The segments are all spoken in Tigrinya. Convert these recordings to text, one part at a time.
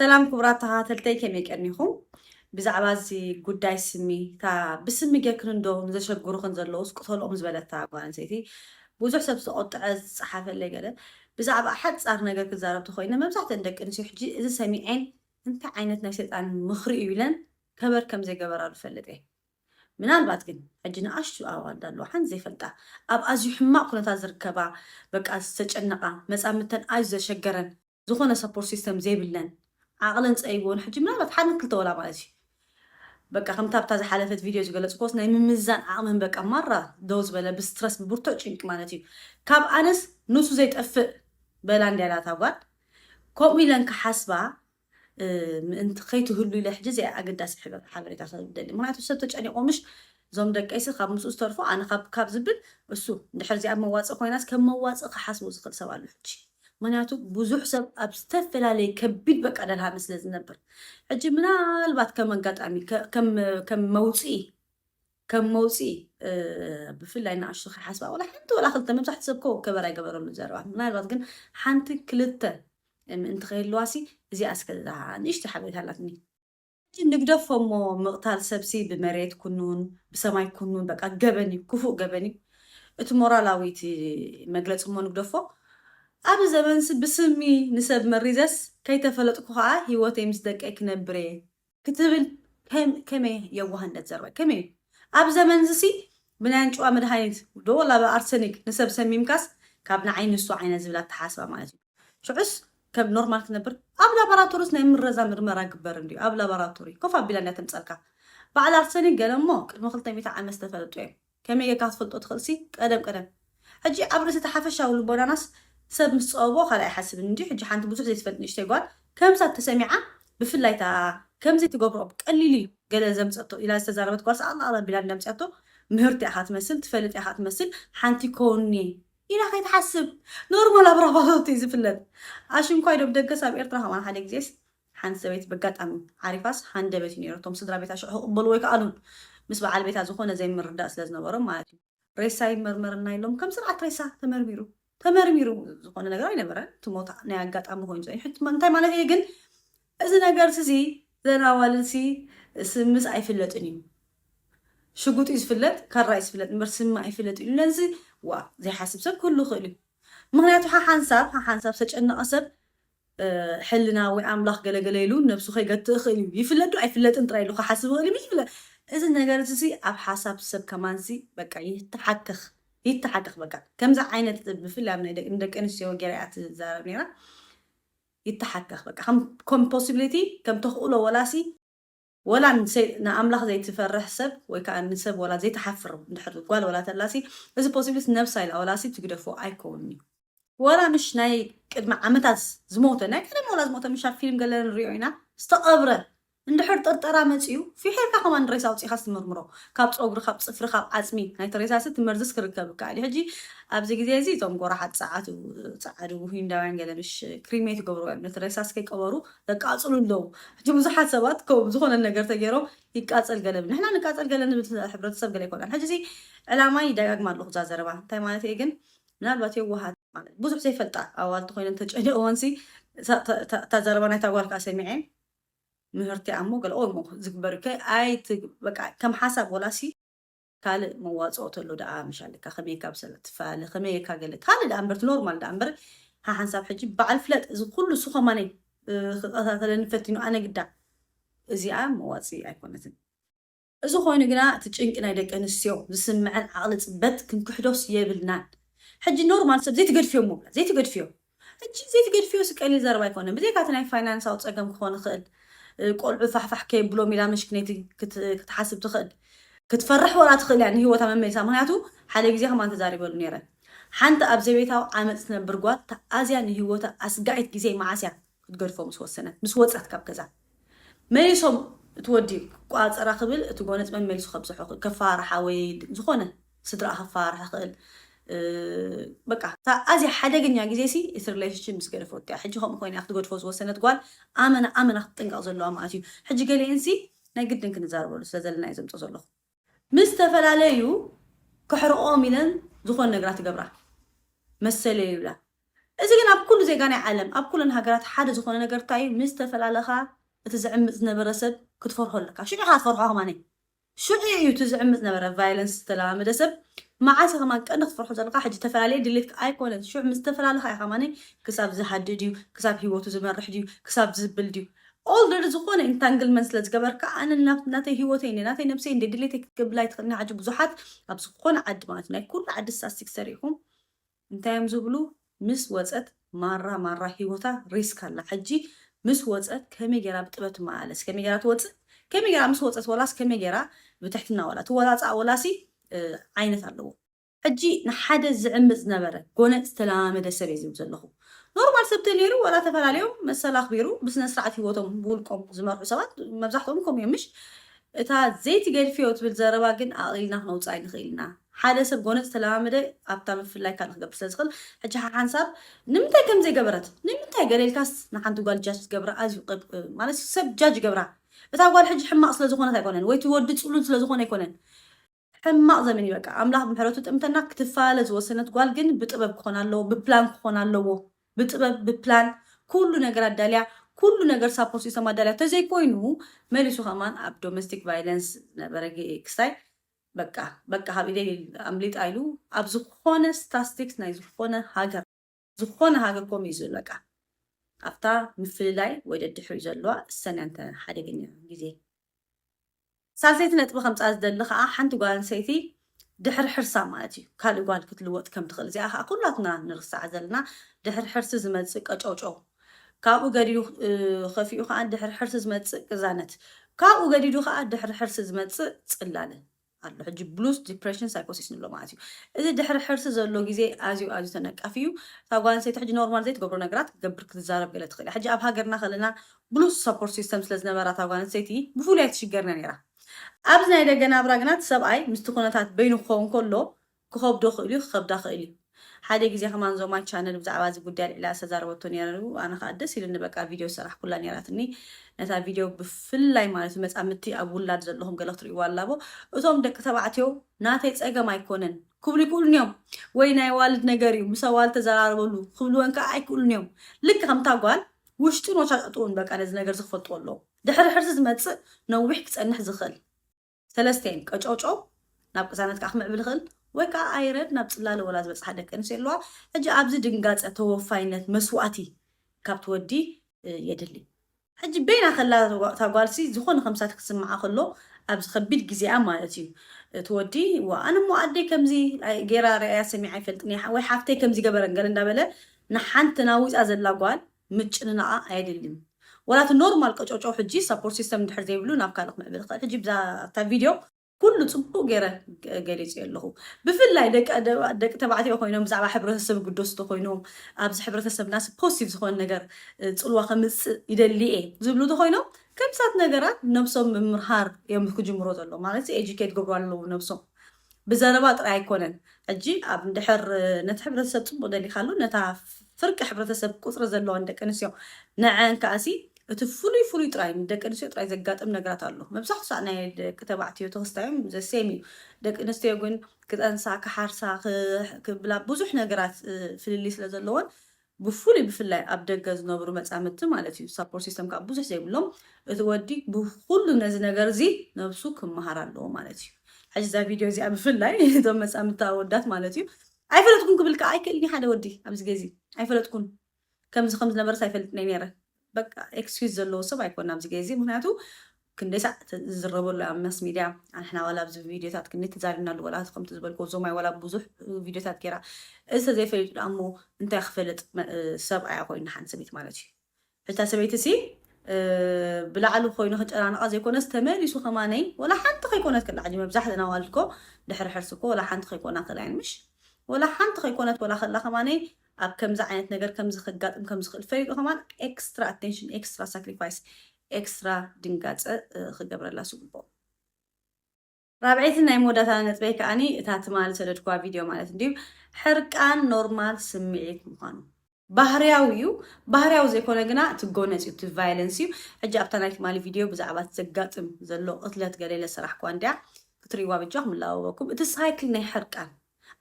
ሰላም ክቡራት ተኸታተልተይ ከመይ ቀኒኹም ብዛዕባ እዚ ጉዳይ ስሚ ብስሚ ጌርክን ዶ ንዘሸግሩኽን ዘለውስ ቅተልኦም ዝበለታ ጓል ኣንስተይቲ ብዙሕ ሰብ ዝቆጥዐ ዝፀሓፈለይ ገለ ብዛዕባ ሓፃር ነገር ክዛረብ ተኮይነ መብዛሕትአን ደቂ ኣንስትዮ ሕጂ እዚ ሰሚዐን እንታይ ዓይነት ናይ ሰይጣን ምኽሪ እዩ ኢለን ከበር ከም ዘይገበራሉ ፈልጥ እየ ምናልባት ግን ሕጂ ንኣሽቱ ኣዋልድ ኣለዋ ሓንቲ ዘይፈልጣ ኣብ ኣዝዩ ሕማቕ ኩነታት ዝርከባ በቃ ዝተጨነቓ መፃምተን ኣዝዩ ዘሸገረን ዝኾነ ሰፖርት ሲስተም ዘይብለን عقلن صيبون حجي منالات حد كل ولا مالتي بقى خمتا بتاع حلفت فيديو جلس كوس ناي ممزان عقلن بقى مره دوز بلا بسترس ببرتو ጭንቅ مالتي كاب انس نص زيت اف بلا انديالا تاغوات كوميلن كحسبا انت خيتو هلو الى حجي زي اقداس حبريتا خدل معناته سبت ጨنقومش زوم دقيس خاب مسوس ترفو انا كاب زبل اسو دحر زي مواصق خويناس كم مواصق حسبو زخل سوالو حجي مناتو بوزح سب أبستفل عليه كبير بق على الها مثل النبر حجي منالبات كم قطعمي كم موصي بفل عنا عشرة حسبة ولا حنت ولا خلطة ما بتحت سبكو كبر أي كبر من الزرع منالبات كن حنت كلته من تخيل لواسي زي أسكت ده نيش تحبي هلاتني نقدفهم مقتال سبسي بمريت كنون بسماي كنون بقى جبني كفو جبني اتمورالاويتي مجلس هم نقدفه أبو زمان بسمي نسب مريزس كي تفلتكو خا هيوتي مصدق اكنبري كتبل كمي يوهن نتزرب كمي أبو زمان زسي بنانشو مدهايت دو ولا بأرسنك نسب سميم كاس كابنا عين السو عين زبلات تحاسبه مالتي شو عس كاب نورمال كنبر أبو لابراتوريس نايم مرزا مرمرا كبر ندي أبو لابراتوري كوفا بلا نتمسلكا بعد أرسنك قال مو المخلطين بتاع مستفلتوين كمي كاس فلتو تخلصي قدم حجي أبرز تحفشا والبوناناس سب مصابو خلا يحسب ندي حجي حنت بوزح زي تفلت نشتي قال كم ساعة تسمعه بفلايتا كم زي تجبر قليلي قال زمصتو الى استزاربت قرص الله بلاد نمصتو مهرتي احات مسل تفلت احات مسل حنتي كوني الى خي تحسب نورمال ابرافاتي زفلت عشان كايدو بدقس اب ارترا ما حد جيس حنت سويت بقطعم عارفاس حندبت نيرتهم صدرا بيتاش قبلوا يقالون مس بعال بيتا زخونه زي مردا سلازنبرو مالتي ريساي مرمرنا يلوم كم سرعه ريسا تمرميرو زخونه ነገር አይነበረ ትሞታ ናይ አጋጣሚ ሆይን ዘይ ሕት መንታይ ማለት ይሄ ግን እዚ ነገር ሲዚ ዘናዋልሲ ስምስ አይፍለጥን እዩ ሽጉጥ ይፍለጥ ካራ ይፍለጥ ምርስም አይፍለጥ እዩ ለዚ ዋ ዘይ ሓስብ ሰብ ኩሉ ኽእል ምክንያቱ ሓንሳብ ተጨነቀ ሰብ ሕልና ወይ አምላኽ ገለገለይሉ ነፍሱ ኸይገት ኽእል ይፍለጥ አይፍለጥን ጥራይሉ ሓስብ ኽእል ይፍለጥ እዚ ነገር እዚ ኣብ ሓሳብ ሰብ ከማንሲ በቃ يتحقق بقى كم زع عينة بفيلم عندك إنسيو جريات زاربينا يتحقق بقى كم possibility كم تقوله ولا سي ولا نسي نعمله زي تفرح سب وكأن نسب ولا زي تحفر نحط قال ولا تلاسي بس possibility نفسها ولا سي تقدر فوق أيكوني ولا مش ناي مع عمتاز زموته ناي كلام ولا زموته مش عارف فيلم قال لنا ريوينا استقبره ندحر طرطرا مصيو في حيركا كمان ريسا وصي خاص تمرمرو كاب صغر خاب صفر خاب عصمي هاي تريسا ستمرزس كركب كالي حجي ابزي غزي زي توم غورا حد ساعاتو صعدو هينداوان قال مش كريميت غبرو نتريساس كيقبرو دقاصلو لو حجي بزحات سبات كوب زخونه ነገር ተገይሮ ይቃጸል ገለብ ንحنا ንቃጸል ገለን ህብረተሰብ ገለ ይኮናል حجي زي علاما يدغاغ ማለሁ ዛዘረባ እንታይ ማለት ይሄ ግን ምናልባት የዋሃት ማለት ብዙ ዘይፈልጣ አዋልት ኮይነን ተጨደኦንሲ ተዛረባ ናይ ታጓልካ ሰሚዐን مهرتي عمو قال أو مو زكبرك أي بقى كم حسب ولا شيء قال مواصوت له ده مش عليك خميكا بسلت فالخميكا قالت هذا الأمبر نورمال الأمبر ها حنساب حجي بعد فلت إذا كله سخة ماني هذا نفتي إنه أنا قدام زي مواصي أيقونة إذا خوينا قلنا تجينك أنا يدك أنا السيو بسمع عن عقلة بد كن كحدوس يبلنان حجي نورمال سب زي تقدر فيه مو زي تقدر فيه حجي زي تقدر فيه سكالي زربا يكونه بدي كاتنا فاينانس أو تأجم خون خد قلعو فحفح كي بلو ميلا مش كنيتي كتحاسب تخد كتفرح ولا تخل يعني هو تمام ميسا مهنياتو حالي جزي خمان تزاري بولو نيرا حانت أبزي بيتاو عامل سنبر قوات تأزيا نهي هو أسقعت جزي معاسيا تقرفو مسوى السنة مسوى تسعتكاب كذا ميليسوم تودي قوات أراخبل تقونت من ميليسو خبصو حقل كفارة حاويد زخونة صدرها خفارة حقل بقى تأزي حدا جنيا جزيسي الريليشن مش كده فوت حجي هم خويني أخذ جود فوز وسنة تقول أمن أخطين أظلوا معتي حجي قال لي إنسي نقدر نكون نزاربه لسه نايزم تصلخ مستفل عليه كحر آملا زخون نقرأت قبره مسألة ولا إذا كان أبكل زي جاني عالم أبكل إن هجرات حد زخون أنا جرتاي مستفعل تزعمت نبرسب كتفرح لك شو قاعد فرحها ماني شو تزعمت نبرة فايلنس تلام دسب ما عاد كمان كأنك تفرحوا زلقة حاجة تفعلي دليت أيقونة شو مستفعل يا خماني كسب زحدديو كسب هيوتو زمان رحديو كسب زبلديو all there زخون entanglements let's جبر كأن ناتي هيوتين ناتي نفسين دليت قبل يتخلنا عجب بزحات أبسخون عد ماتنا كل عد الساستيك سريهم انتايم زبلو مس وصت مرة هيوتا ريسك على حجي مس وصت كمي جرا بطبت معلس كمي جرا توصت كمي جرا مس وصت ولاس كمي جرا بتحتنا ولا تولاص ولاسي عينت علو حجي نحد زعمز نبره كون استلامه دسريزو زلخو نورمال سبتليرو ولا تفعلاليو مسلا خبيرو بس نسرعت هيوتهم بولكم زمرحو سبات مبزحتهم يمش اتا زيت قال فيه وتبل زربا كن اقيلنا نوصاي نخيلنا حدا سب كون استلامه ابتا مفلاي كان خدب سلسخل حجي حنسب نمتى كم زي جبرت نمتى قال الكاس نحنتو قال جاج جبره ازي قب مالس سب جاج جبره اتا قال حجي حما اصلا زخونه تايكونن وي تودد صلون سلا زخونه يكونن حما زمني بقى املاح بمحرتو تمتنا كتفالز وسنت قال جن بطبب كونالو ببلان كونالو بطبب ببلان كل ነገር አዳሊያ كل ነገር ሳፖርት ሲስተም አዳሊያ ተዘይ ኮይኑ መሊሱ ከማን አብ ዶሜስቲክ ቫይለንስ ነበረገ ኤክስታይ በቃ ሀቢዴ አምሊጥ አይሉ አብ ዝኾነ ስታቲስቲክስ ናይ ዝኾነ ሃገር ኮም ይዝል በቃ አፍታ ምፍልላይ ወደ ድሕሪ ዘለዋ ሰናንተ ሓደገኛ ግዜ ሳልሰይቲ ነጥብ ከምፃ ዝደሊ ከዓ ሓንቲ ጓል ኣንሰይቲ ድሕሪ ሕርሳ ማለት እዩ ካልእ ጓል ክትልወጥ ከም ትኽእል እዚኣ ከዓ ኩላትና ንርሳዕ ዘለና ድሕሪ ሕርሲ ዝመፅእ ቀጨውጨው ካብኡ ገዲዱ ከፊኡ ከዓ ድሕሪ ሕርሲ ዝመፅእ ቅዛነት ካብኡ ገዲዱ ከዓ ድሕሪ ሕርሲ ዝመፅእ ፅላለ ኣሎ ሕጂ ብሉስ ዲፕሬሽን ሳይኮሲስ ንብሎ ማለት እዩ እዚ ድሕሪ ሕርሲ ዘሎ ግዜ ኣዝዩ ተነቃፊ እዩ እታ ጓል ኣንሰይቲ ሕጂ ኖርማል ዘይትገብሮ ነገራት ክትገብር ክትዛረብ ገለ ትኽእል ሕጂ ኣብ ሃገርና ከለና ብሉስ ሰፖርት ሲስተም ስለዝነበራ እታ ጓል ኣንሰይቲ ብፍሉይ ኣይትሽገርና ነይራ ኣብዚ ናይ ደገና ብራግናት ሰብኣይ ምስቲ ኩነታት በይኑ ክኸውን ከሎ ክኸብዶ ክእል እዩ ክኸብዳ ክእል እዩ ሓደ ግዜ ከማን ዞማ ቻነል ብዛዕባ እዚ ጉዳይ ልዕላ ዝተዛረበቶ ነይሩ ኣነ ከዓ ደስ ኢሉኒ በቃ ቪድዮ ሰራሕ ኩላ ነይራትኒ ነታ ቪድዮ ብፍላይ ማለት መፃምቲ ኣብ ውላድ ዘለኹም ገለ ክትሪእዋ ኣላቦ እቶም ደቂ ተባዕትዮ ናተይ ፀገም ኣይኮነን ክብሉ ይክእሉን እዮም ወይ ናይ ዋልድ ነገር እዩ ምስ ኣዋልድ ተዘራርበሉ ክብልወን ከዓ ኣይክእሉን እዮም ልክ ከምታ ጓል ውሽጡን ወሻጡን በቃ ነዚ ነገር ዝክፈልጥዎ ኣለዎ ድሕሪ ሕርሲ ዝመፅእ ነዊሕ ክፀንሕ ዝኽእል ሰለስተን ቀጨውጨው ናብ ቅሳነት ከዓ ክምዕብል ይኽእል ወይ ከዓ ኣይረድ ናብ ፅላለ ወላ ዝበፅሓ ደቂ ኣንስትዮ ኣለዋ ሕጂ ኣብዚ ድንጋፀ ተወፋይነት መስዋእቲ ካብ ትወዲ የድሊ ሕጂ በይና ከላ እታ ጓልሲ ዝኾነ ከምሳት ክስምዓ ከሎ ኣብዚ ከቢድ ግዜኣ ማለት እዩ ትወዲ ኣነ ሞ ኣደይ ከምዚ ጌራ ርኣያ ሰሚዓ ይፈልጥኒ ወይ ሓፍተይ ከምዚ ገበረን ገለ እንዳበለ ንሓንቲ ናዊፃ ዘላ ጓል ምጭንናኣ ኣየድልን ወላት ኖርማል ቀጨውጨው ሕጂ ሰፖርት ሲስተም ድሕር ዘይብሉ ናብ ካልእ ክምዕብል ይኽእል ሕጂ ብዛታ ቪድዮ ኩሉ ፅቡቅ ገይረ ገሊፅ ኣለኹ ብፍላይ ደቂ ተባዕትዮ ኮይኖም ብዛዕባ ሕብረተሰብ ግደስቶ ኮይኖም ኣብዚ ሕብረተሰብናስ ፖዚቲቭ ዝኾነ ነገር ፅልዋ ከምፅእ ይደሊ እየ ዝብሉ ኮይኖም ከምሳት ነገራት ነብሶም ምምርሃር እዮም ክጅምሮ ዘሎ ማለት ኤጁኬት ገብሩ ኣለዉ ነብሶም ብዘረባ ጥራይ ኣይኮነን ሕጂ ኣብ እንድሕር ነቲ ሕብረተሰብ ፅቡቅ ደሊኻሉ ነታ ፍርቂ ሕብረተሰብ ቁፅሪ ዘለዎን ደቂ ኣንስትዮ ንዐን ከኣሲ እቲ ፍሉይ ጥራይ ደቂ ኣንስትዮ ጥራይ ዘጋጥም ነገራት ኣሎ መብዛሕትኡ ሰዓት ናይ ደቂ ተባዕትዮ ተኸስታዮም ዘሴም እዩ ደቂ ኣንስትዮ ግን ክፀንሳ ክሓርሳ ክብላ ብዙሕ ነገራት ፍልልይ ስለ ዘለዎን ብፍላይ ኣብ ደገ ዝነብሩ መፃምድቲ ማለት እዩ ሰፖርት ሲስተም ከዓ ብዙሕ ዘይብሎም እቲ ወዲ ብኩሉ ነዚ ነገር እዚ ነብሱ ክመሃር ኣለዎ ማለት እዩ ሕጂ እዛ ቪድዮ እዚኣ ብፍላይ እቶም መፃምድቲ ኣወዳት ማለት እዩ ኣይፈለጥኩን ክብል ከዓ ኣይክእልኒ ሓደ ወዲ ኣብዚ ግዜ ኣይፈለጥኩን ከምዚ ዝነበረስ ኣይፈልጥኒ ነይረ በቃ ኤክስኪውዝ ዘለዎ ሰብ ኣይኮንና ኣብዚ ግዜ ምክንያቱ ክንደይ ሰዓት ዝረበሉ ኣብ ማስ ሚድያ ኣንሕና ዋላ ኣብዚ ቪድዮታት ክንደይ ተዛሪብናሉ ወላ ከምቲ ዝበልኮ ዞማይ ዋላ ብዙሕ ቪድዮታት ገይራ እዚ ተዘይፈለጡ ዳ እሞ እንታይ ክፈልጥ ሰብኣይ ኮይኑ ሓንቲ ሰበይቲ ማለት እዩ ሕታ ሰበይቲ ሲ ብላዕሊ ኮይኑ ክጨናንቃ ዘይኮነስ ተመሊሱ ከማነይ ወላ ሓንቲ ከይኮነት ክላ ሕጂ መብዛሕትና ዋልድኮ ድሕሪ ሕርስኮ ወላ ሓንቲ ከይኮና ክላይን ምሽ ወላ ሓንቲ ከይኮነት ወላ ከላ ከማነይ ኣብ ከምዚ ዓይነት ነገር ከምዚ ክጋጥም ከምዚ ክእል ፈሊጡ ከማን ኤክስትራ ኣቴንሽን ኤክስትራ ሳክሪፋይስ ኤክስትራ ድንጋፀ ክገብረላ ስግቦ ራብዒቲ ናይ መወዳእታ ነጥበይ ከዓኒ እታ ትማል ሰደድኳ ቪድዮ ማለት እንድዩ ሕርቃን ኖርማል ስምዒት ምዃኑ ባህርያዊ እዩ ባህርያዊ ዘይኮነ ግና ትጎነፅ እዩ እቲ ቫይለንስ እዩ ሕጂ ኣብታ ናይ ትማሊ ቪድዮ ብዛዕባ ዘጋጥም ዘሎ ቅትለት ገሌለ ስራሕ ኳ እንድያ ክትሪእዋ ብጃኹም ላወበኩም እቲ ሳይክል ናይ ሕርቃን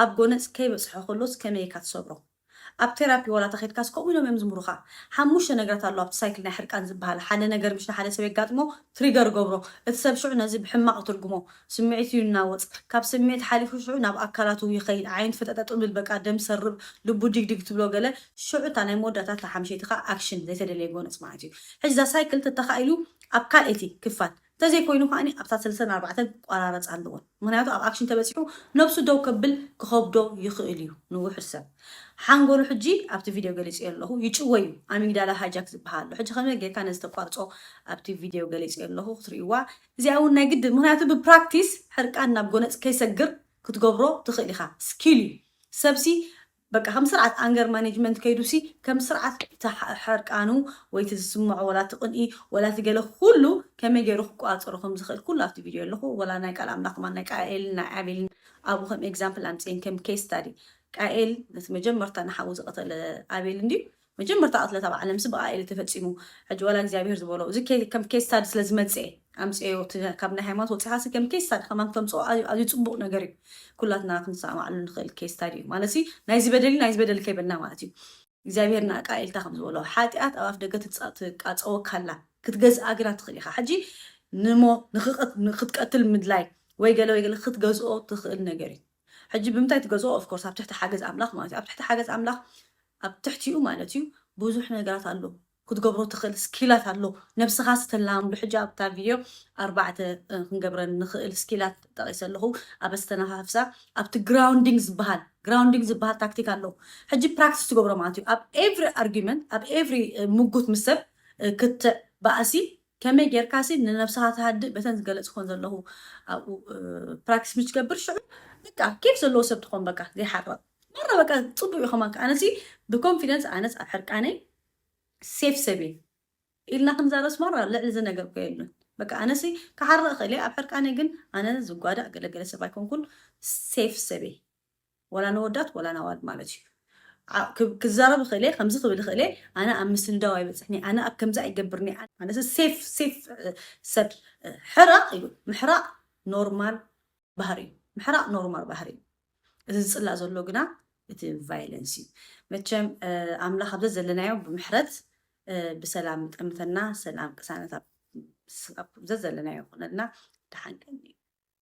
ኣብ ጎነፅ ከይበፅሖ ከሎስ ከመይ ኢካ ትሰብሮ ኣብ ቴራፒ ወላ ተኸድካስ ከምኡ ኢሎም እዮም ዝምሩኻ ሓሙሽተ ነገራት ኣሎ ኣብቲ ሳይክል ናይ ሕርቃን ዝበሃል ሓደ ነገር ምሽ ሓደ ሰብ የጋጥሞ ትሪገር ገብሮ እቲ ሰብ ሽዑ ነዚ ብሕማቕ ትርጉሞ ስምዒት እዩ እናወፅ ካብ ስምዒት ሓሊፉ ሽዑ ናብ ኣካላቱ ይኸይድ ዓይን ፍጠጠጥ ብል በቃ ደም ሰርብ ልቡ ድግድግ ትብሎ ገለ ሽዑ እታ ናይ መወዳእታ ሓምሸይትኻ ኣክሽን ዘይተደለየ ጎነፅ ማለት እዩ ሕጂ እዛ ሳይክል ተተኻኢሉ ኣብ ካልእቲ ክፋል ተዘይኮይኑ ከዓኒ ኣብታ 34 ቆራረፅ ኣለዎን ምክንያቱ ኣብ ኣክሽን ተበፂሑ ነብሱ ደው ከብል ክኸብዶ ይኽእል እዩ ንውሕድ ሰብ ሓንጎሉ ሕጂ ኣብቲ ቪድዮ ገሊፅ ኣለኹ ይጭወዩ ኣሚግዳላ ሃጃክ ዝበሃል ኣሎ ሕጂ ከመይ ጌርካ ነዚ ተቋርፆ ኣብቲ ቪድዮ ገሊፅ ኣለኹ ክትርእይዋ እዚኣ እውን ናይ ግድን ምክንያቱ ብፕራክቲስ ሕርቃን ናብ ጎነፅ ከይሰግር ክትገብሮ ትኽእል ኢኻ ስኪል እዩ ሰብሲ በቃ ከም ስርዓት አንገር ማኔጅመንት ከይዱሲ ከም ስርዓት ሕርቃኑ ወይ ትስምዖ ወላ ትቕንኢ ወላ ትገለ ኩሉ ከመይ ገይሩ ክቋፀሩ ከም ዝኽእል ኩሉ ኣብቲ ቪድዮ ኣለኹ ወላ ናይ ቃል ኣምላኽ ማ ናይ ቃኤል ናይ ኣቤልን ኣብኡ ከም ኤግዛምፕል ኣምፅአን ከም ኬስ ስታዲ ቃኤል ነቲ መጀመርታ ንሓዊ ዝቐተለ ኣቤል እንድዩ መጀመርታ ቅትለት ኣብ ዓለም ስ ብቃኤል ተፈፂሙ ሕጂ ወላ እግዚኣብሔር ዝበሎ እዚ ከም ኬስ ስታዲ ስለ ዝመፅአ ኣምፅኦ ካብ ናይ ሃይማኖት ወፂኻሲ ከም ኬስ ስታዲ ከማን ከምፅኦ ኣዝዩ ፅቡቅ ነገር እዩ ኩላትና ክንሰማዓሉ ንኽእል ኬስ ስታዲ እዩ ማለት እዩ ናይዚ በደሊ ናይዚ በደሊ ከይበልና ማለት እዩ እግዚኣብሔር ቃኤልታ ከም ዝበሎ ሓጢኣት ኣብ ኣፍ ደገ ትቃፀወካላ ክትገዝኣ ግና ትኽእል ኢኻ ሕጂ ንሞ ንክትቀትል ምድላይ ወይ ገለ ክትገዝኦ ትኽእል ነገር እዩ ሕጂ ብምንታይ ትገዝኦ ኦፍኮርስ ኣብ ትሕቲ ሓገዝ ኣምላኽ ማለት እዩ ኣብ ትሕቲ ሓገዝ ኣምላኽ ኣብ ትሕቲኡ ማለት እዩ ብዙሕ ነገራት ኣሎ ክትገብሮ ትኽእል ስኪላት ኣሎ ነብስኻ ዝተላምሉ ሕጂ ኣብታ ቪድዮ 4 ክንገብረን ንኽእል ስኪላት ጠቂሰ ኣለኹ ኣብ ኣስተነፋፍሳ ኣብቲ ግራውንዲንግ ዝበሃል ታክቲክ ኣሎ ሕጂ ፕራክቲስ ትገብሮ ማለት እዩ ኣብ ኤቭሪ ኣርጊመንት ኣብ ኤቭሪ ምጉት ምስ ሰብ ክትበኣሲ ከመይ ጌርካሲ ንነብስኻ ትሃድእ በተን ዝገለፅ ክኾን ዘለኹ ኣብኡ ፕራክቲስ ምስ ትገብር ሽዑ በቃ ኬፍ ዘለዎ ሰብ ትኾን በቃ ዘይሓረቕ መራ በቃ ፅቡቅ ይኸማ ኣነሲ ብኮንፊደንስ ኣነስ ኣብ ሕርቃነይ ሴፍ ሰቤ ኢልና ክንዛረስ መራ ልዕሊ ዝነገር የሉን በቃ ኣነሲ ክሓርቕ ክእለ ኣብ ሕርቃነይ ግን ኣነ ዝጓዳእ ገለገለ ሰብ ኣይኮንኩን ሴፍ ሰቤ ወላ ነወዳት ወላ ናዋል ማለት እዩ ክዛረብ ክእለ ከምዚ ክብል ክእለ ኣነ ኣብ ምስንዳው ኣይበፅሕኒ ኣነ ኣብ ከምዚ ኣይገብርኒ ኣነሲ ሴፍ ሰብ ሕራቕ እዩ ምሕራቕ ኖርማል ባህሪ እዩ ምሕራቕ ኖርማል ባህሪ እዩ እዚ ዝፅላእ ዘሎ ግና እቲ ቫይለንስ እዩ መቸም ኣምላኽ ኣብዘ ዘለናዮ ብምሕረት بسلام تقمتنا سلام كسانة زلنا يقولنا دحين